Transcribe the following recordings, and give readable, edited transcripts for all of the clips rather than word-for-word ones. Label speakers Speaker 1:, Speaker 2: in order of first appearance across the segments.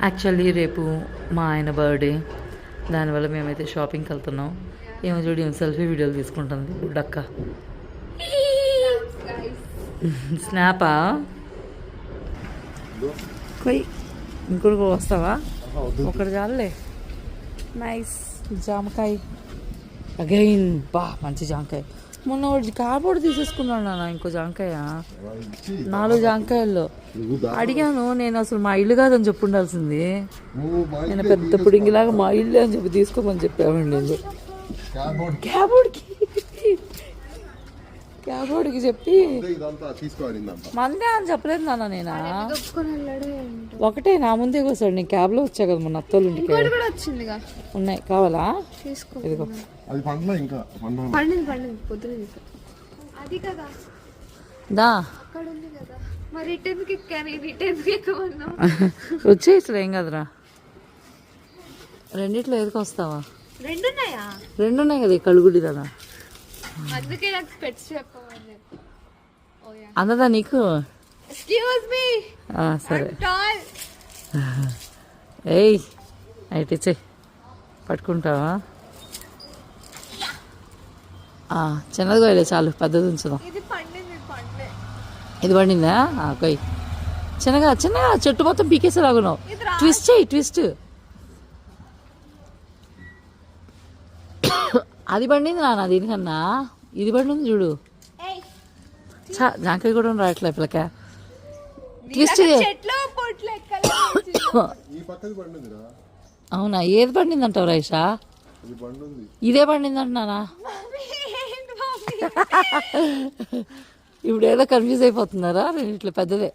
Speaker 1: Actually రేపు మా ఆయన బర్త్డే, దానివల్ల మేమైతే షాపింగ్కి వెళ్తున్నాం. ఏమో చూడు ఏమో సెల్ఫీ వీడియోలు తీసుకుంటుంది బుడ్డక్క. స్నాపా కొయ్ ఇంకోటి వస్తావా? ఒకటి చాలులే. నైస్ జామకాయ అగైన్. బా మంచి జామకాయ. మొన్న ఒకటి కార్బోర్డ్ తీసేసుకున్నాను నాన్న, ఇంకో జామకాయ. 4 జామకాయల్లో అడిగాను నేను. అసలు మా ఇల్లు కాదని చెప్పు ఉండాల్సింది. నేను పెద్ద పుడింగిలాగా మా ఇల్లు అని చెప్పి తీసుకోమని చెప్పామండి. క్యాబోర్డ్కి చెప్పి మందే అని చెప్పలేదు నాన్న. నేనా ఒకటే నా ముందే కూర్చోడు. నేను క్యాబ్లో వచ్చా కదా మొన్న అత్తోళ్ళు ఇంటికి. ఉన్నాయి కావాలా? ఇదిగో దా వచ్చేసలే ఏం కదరా. రెండిట్లో ఏదికి వస్తావా? రెండు ఉన్నాయి కదా కళ్ళుగుడ్డి కదా. అందదా నీకు? సరే ఏయ్ అయితే ఇచ్చే పట్టుకుంటావా? చిన్నది కోయలే చాలు, పెద్దది ఉంచుదాం. ఇది పండిందా? కొయ్ చిన్నగా చిన్నగా చెట్టు మొత్తం పీకేసేలాగున్నావు. ట్విస్ట్ చేయి ట్విస్ట్. అది పండింది నాన్న దీనికన్నా. ఇది పండింది చూడు. జాంకాయ కూడా రావట్లే పిల్లక. ట్విస్ట్ అవునా? ఏది పండింది అంటావు రైషా? ఇదే పండింది అంటున్నానా? ఇప్పుడు ఏదో కన్ఫ్యూజ్ అయిపోతున్నారా? ఇట్లా పెద్దదే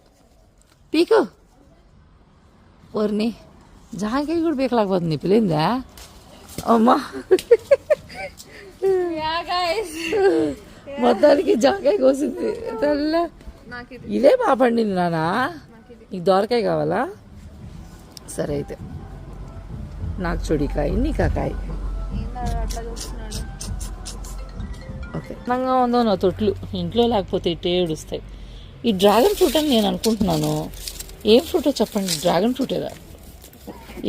Speaker 1: పీకు. ఓర్ని జాంకాయ కూడా పీకలేకపోతుంది. పిల్లిందా అమ్మా? మొత్తానికి జాంకాయ కోసింది తెల్ల. ఇదే బాగా పండింది నానా. నీకు దోరకాయ కావాలా? సరే అయితే నాకు చూడికాయ నీకు ఆ కాయ. ఓకే నంగా ఉందో నా తొట్లు. ఇంట్లో లేకపోతే ఇట్టే ఏడుస్తాయి. ఈ డ్రాగన్ ఫ్రూట్ అని నేను అనుకుంటున్నాను. ఏం ఫ్రూటో చెప్పండి. డ్రాగన్ ఫ్రూటేదా?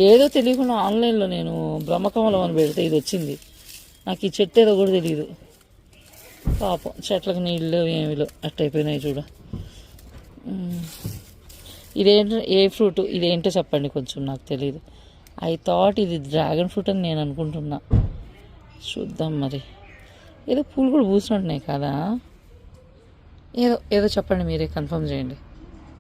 Speaker 1: ఏదో తెలియకుండా ఆన్లైన్లో నేను బ్రహ్మకమలం అని పెడితే ఇది వచ్చింది. నాకు ఈ చెట్టు ఏదో కూడా తెలియదు. పాపం చెట్లకు నీళ్ళు ఏమిలో అట్టయిపోయినాయి చూడ. ఇదేంటో ఏ ఫ్రూట్ ఇదేంటో చెప్పండి కొంచెం, నాకు తెలియదు. ఐ థాట్ ఇది డ్రాగన్ ఫ్రూట్ అని నేను అనుకుంటున్నా. చూద్దాం మరి. ఏదో పూలు కూడా పూసినట్టున్నాయి కదా. ఏదో ఏదో చెప్పండి, మీరే కన్ఫర్మ్ చేయండి.